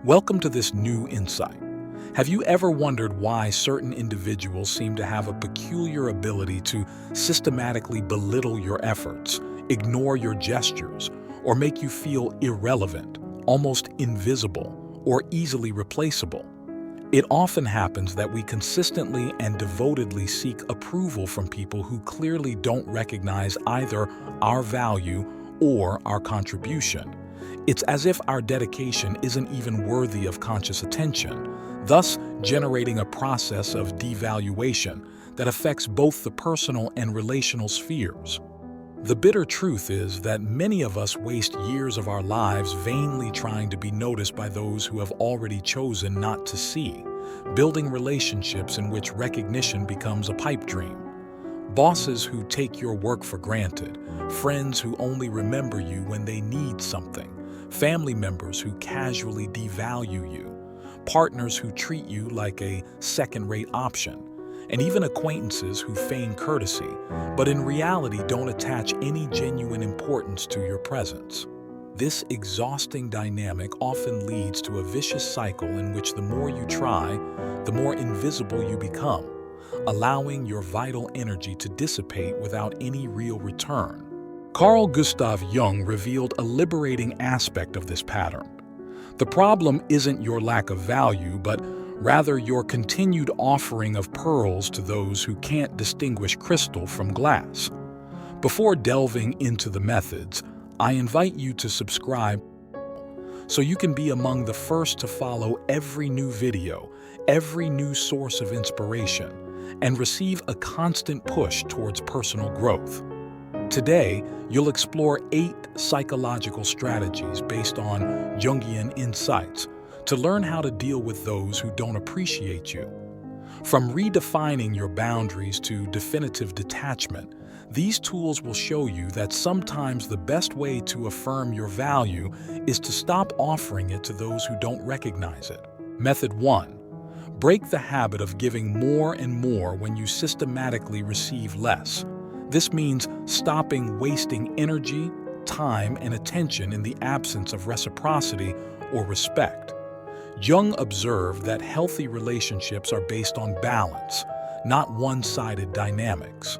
Welcome to this new insight. Have you ever wondered why certain individuals seem to have a peculiar ability to systematically belittle your efforts, ignore your gestures, or make you feel irrelevant, almost invisible, or easily replaceable? It often happens that we consistently and devotedly seek approval from people who clearly don't recognize either our value or our contribution. It's as if our dedication isn't even worthy of conscious attention, thus generating a process of devaluation that affects both the personal and relational spheres. The bitter truth is that many of us waste years of our lives vainly trying to be noticed by those who have already chosen not to see, building relationships in which recognition becomes a pipe dream. Bosses who take your work for granted, friends who only remember you when they need something, family members who casually devalue you, partners who treat you like a second-rate option, and even acquaintances who feign courtesy, but in reality don't attach any genuine importance to your presence. This exhausting dynamic often leads to a vicious cycle in which the more you try, the more invisible you become, allowing your vital energy to dissipate without any real return. Carl Gustav Jung revealed a liberating aspect of this pattern. The problem isn't your lack of value, but rather your continued offering of pearls to those who can't distinguish crystal from glass. Before delving into the methods, I invite you to subscribe so you can be among the first to follow every new video, every new source of inspiration, and receive a constant push towards personal growth. Today, you'll explore 8 psychological strategies based on Jungian insights to learn how to deal with those who don't appreciate you. From redefining your boundaries to definitive detachment, these tools will show you that sometimes the best way to affirm your value is to stop offering it to those who don't recognize it. Method 1. Break the habit of giving more and more when you systematically receive less. This means stopping wasting energy, time, and attention in the absence of reciprocity or respect. Jung observed that healthy relationships are based on balance, not one-sided dynamics.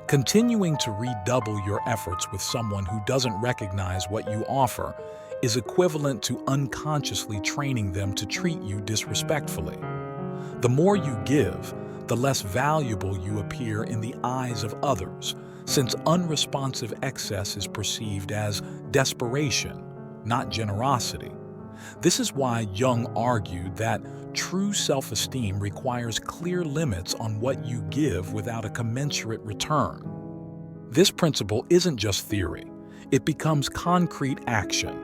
Continuing to redouble your efforts with someone who doesn't recognize what you offer is equivalent to unconsciously training them to treat you disrespectfully. The more you give, the less valuable you appear in the eyes of others, since unresponsive excess is perceived as desperation, not generosity. This is why Jung argued that true self-esteem requires clear limits on what you give without a commensurate return. This principle isn't just theory, it becomes concrete action.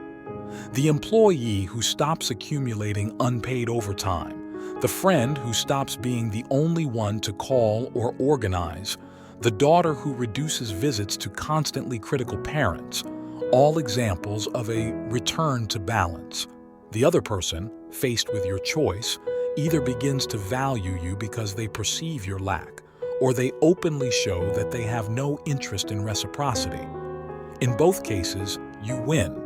The employee who stops accumulating unpaid overtime, the friend who stops being the only one to call or organize, the daughter who reduces visits to constantly critical parents, all examples of a return to balance. The other person, faced with your choice, either begins to value you because they perceive your lack, or they openly show that they have no interest in reciprocity. In both cases, you win.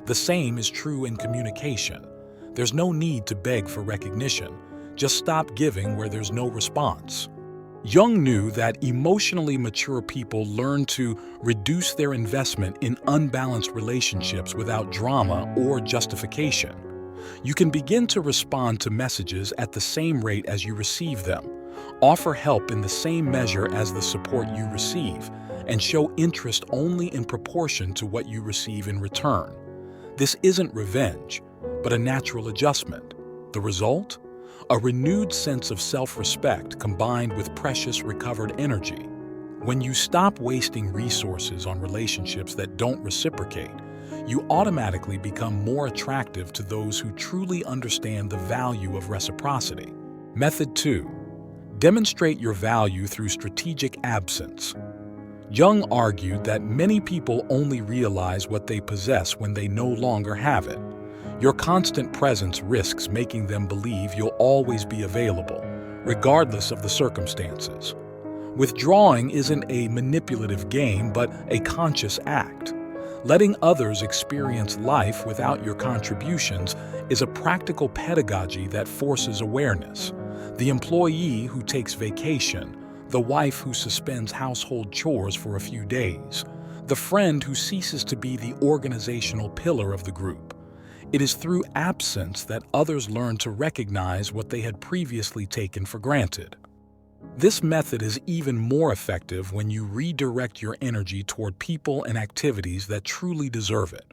The same is true in communication. There's no need to beg for recognition. Just stop giving where there's no response. Jung knew that emotionally mature people learn to reduce their investment in unbalanced relationships without drama or justification. You can begin to respond to messages at the same rate as you receive them, offer help in the same measure as the support you receive, and show interest only in proportion to what you receive in return. This isn't revenge, but a natural adjustment. The result? A renewed sense of self-respect combined with precious recovered energy. When you stop wasting resources on relationships that don't reciprocate, you automatically become more attractive to those who truly understand the value of reciprocity. Method 2. Demonstrate your value through strategic absence. Jung argued that many people only realize what they possess when they no longer have it. Your constant presence risks making them believe you'll always be available, regardless of the circumstances. Withdrawing isn't a manipulative game, but a conscious act. Letting others experience life without your contributions is a practical pedagogy that forces awareness. The employee who takes vacation, the wife who suspends household chores for a few days, the friend who ceases to be the organizational pillar of the group. It is through absence that others learn to recognize what they had previously taken for granted. This method is even more effective when you redirect your energy toward people and activities that truly deserve it.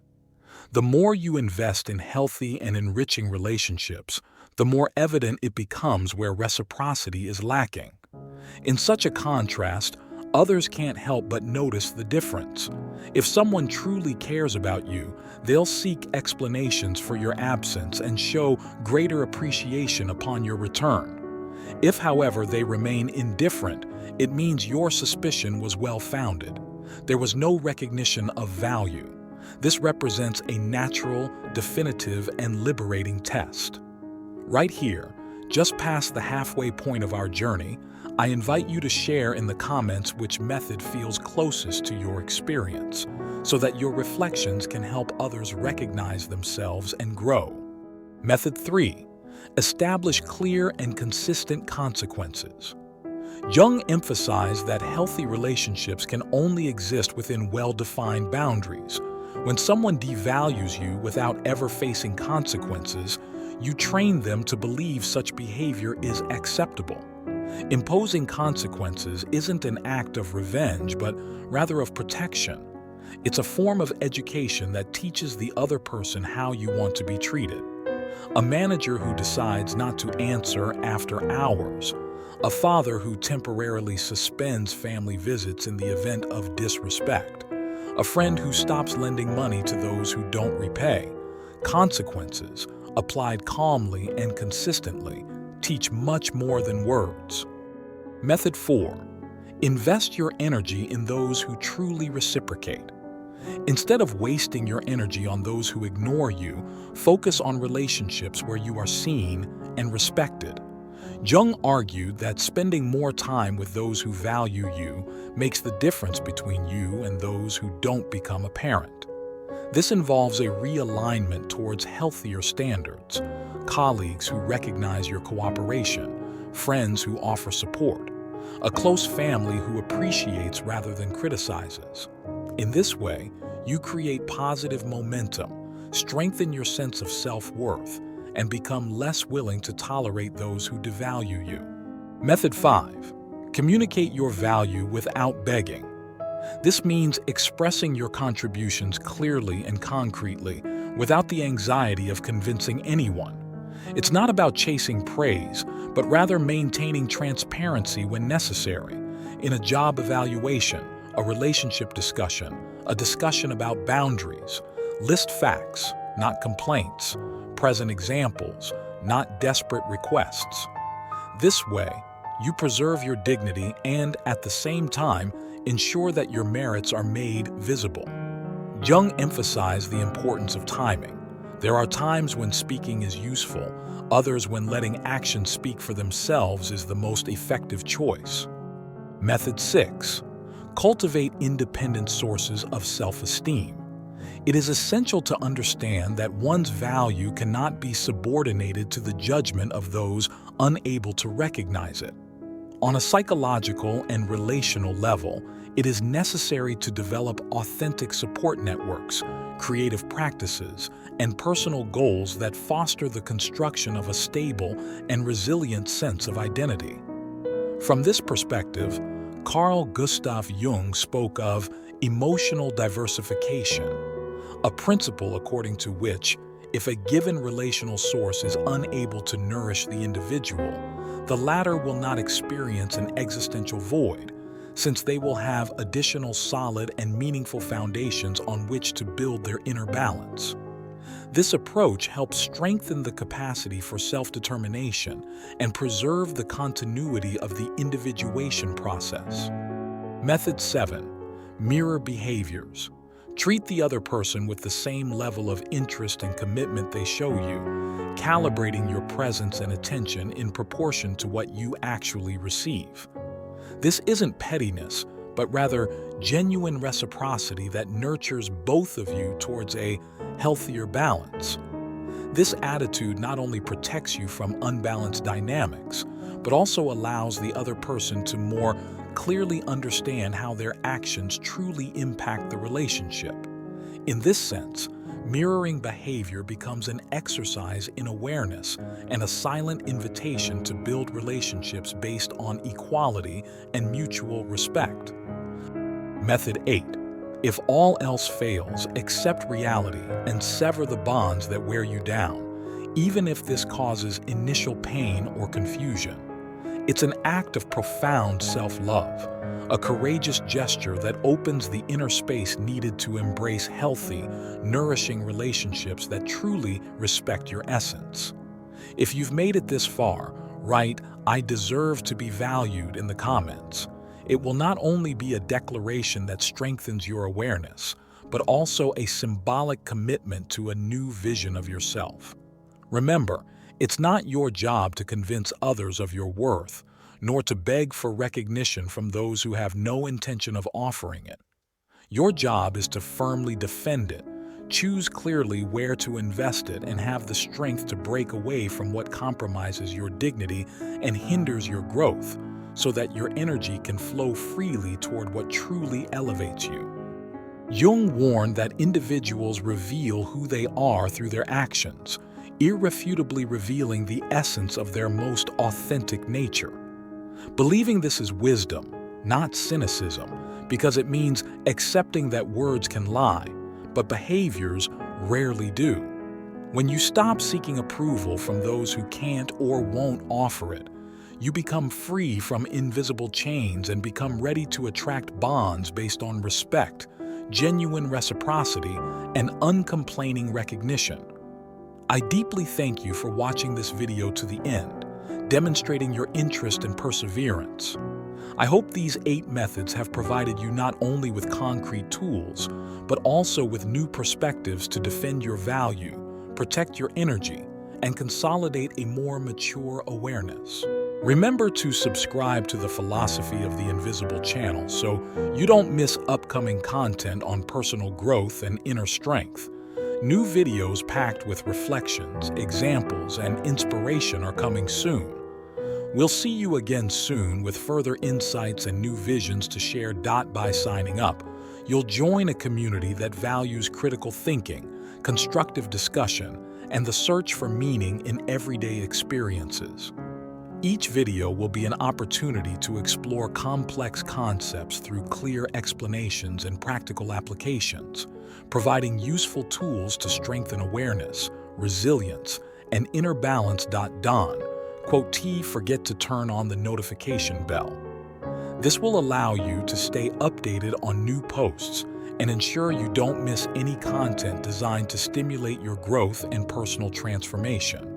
The more you invest in healthy and enriching relationships, the more evident it becomes where reciprocity is lacking. In such a contrast, others can't help but notice the difference. If someone truly cares about you, they'll seek explanations for your absence and show greater appreciation upon your return. If, however, they remain indifferent, it means your suspicion was well-founded. There was no recognition of value. This represents a natural, definitive, and liberating test. Right here, just past the halfway point of our journey, I invite you to share in the comments which method feels closest to your experience, so that your reflections can help others recognize themselves and grow. Method 3. Establish clear and consistent consequences. Jung emphasized that healthy relationships can only exist within well-defined boundaries. When someone devalues you without ever facing consequences, you train them to believe such behavior is acceptable. Imposing consequences isn't an act of revenge, but rather of protection. It's a form of education that teaches the other person how you want to be treated. A manager who decides not to answer after hours, a father who temporarily suspends family visits in the event of disrespect, a friend who stops lending money to those who don't repay. Consequences, applied calmly and consistently, teach much more than words. Method 4. Invest your energy in those who truly reciprocate. Instead of wasting your energy on those who ignore you, focus on relationships where you are seen and respected. Jung argued that spending more time with those who value you makes the difference between you and those who don't become apparent. This involves a realignment towards healthier standards, colleagues who recognize your cooperation, friends who offer support, a close family who appreciates rather than criticizes. In this way, you create positive momentum, strengthen your sense of self-worth, and become less willing to tolerate those who devalue you. Method 5. Communicate your value without begging. This means expressing your contributions clearly and concretely, without the anxiety of convincing anyone. It's not about chasing praise, but rather maintaining transparency when necessary. In a job evaluation, a relationship discussion, a discussion about boundaries, list facts, not complaints, present examples, not desperate requests. This way, you preserve your dignity and, at the same time, ensure that your merits are made visible. Jung emphasized the importance of timing. There are times when speaking is useful, others when letting actions speak for themselves is the most effective choice. Method 6. Cultivate independent sources of self-esteem. It is essential to understand that one's value cannot be subordinated to the judgment of those unable to recognize it. On a psychological and relational level, it is necessary to develop authentic support networks, creative practices, and personal goals that foster the construction of a stable and resilient sense of identity. From this perspective, Carl Gustav Jung spoke of emotional diversification, a principle according to which, if a given relational source is unable to nourish the individual, the latter will not experience an existential void, since they will have additional solid and meaningful foundations on which to build their inner balance. This approach helps strengthen the capacity for self-determination and preserve the continuity of the individuation process. Method 7. Mirror behaviors. Treat the other person with the same level of interest and commitment they show you, calibrating your presence and attention in proportion to what you actually receive. This isn't pettiness, but rather genuine reciprocity that nurtures both of you towards a healthier balance. This attitude not only protects you from unbalanced dynamics, but also allows the other person to more clearly understand how their actions truly impact the relationship. In this sense, mirroring behavior becomes an exercise in awareness and a silent invitation to build relationships based on equality and mutual respect. Method 8. If all else fails, accept reality and sever the bonds that wear you down, even if this causes initial pain or confusion. It's an act of profound self-love, a courageous gesture that opens the inner space needed to embrace healthy, nourishing relationships that truly respect your essence. If you've made it this far, write, "I deserve to be valued" in the comments. It will not only be a declaration that strengthens your awareness, but also a symbolic commitment to a new vision of yourself. Remember, it's not your job to convince others of your worth, nor to beg for recognition from those who have no intention of offering it. Your job is to firmly defend it, choose clearly where to invest it, and have the strength to break away from what compromises your dignity and hinders your growth, so that your energy can flow freely toward what truly elevates you. Jung warned that individuals reveal who they are through their actions, irrefutably revealing the essence of their most authentic nature. Believing this is wisdom, not cynicism, because it means accepting that words can lie, but behaviors rarely do. When you stop seeking approval from those who can't or won't offer it, you become free from invisible chains and become ready to attract bonds based on respect, genuine reciprocity, and uncomplaining recognition. I deeply thank you for watching this video to the end, demonstrating your interest and perseverance. I hope these 8 methods have provided you not only with concrete tools, but also with new perspectives to defend your value, protect your energy, and consolidate a more mature awareness. Remember to subscribe to the Philosophy of the Invisible channel so you don't miss upcoming content on personal growth and inner strength. New videos packed with reflections, examples, and inspiration are coming soon. We'll see you again soon with further insights and new visions to share. By signing up, you'll join a community that values critical thinking, constructive discussion, and the search for meaning in everyday experiences. Each video will be an opportunity to explore complex concepts through clear explanations and practical applications, providing useful tools to strengthen awareness, resilience, and inner balance. Don't forget to turn on the notification bell. This will allow you to stay updated on new posts and ensure you don't miss any content designed to stimulate your growth and personal transformation.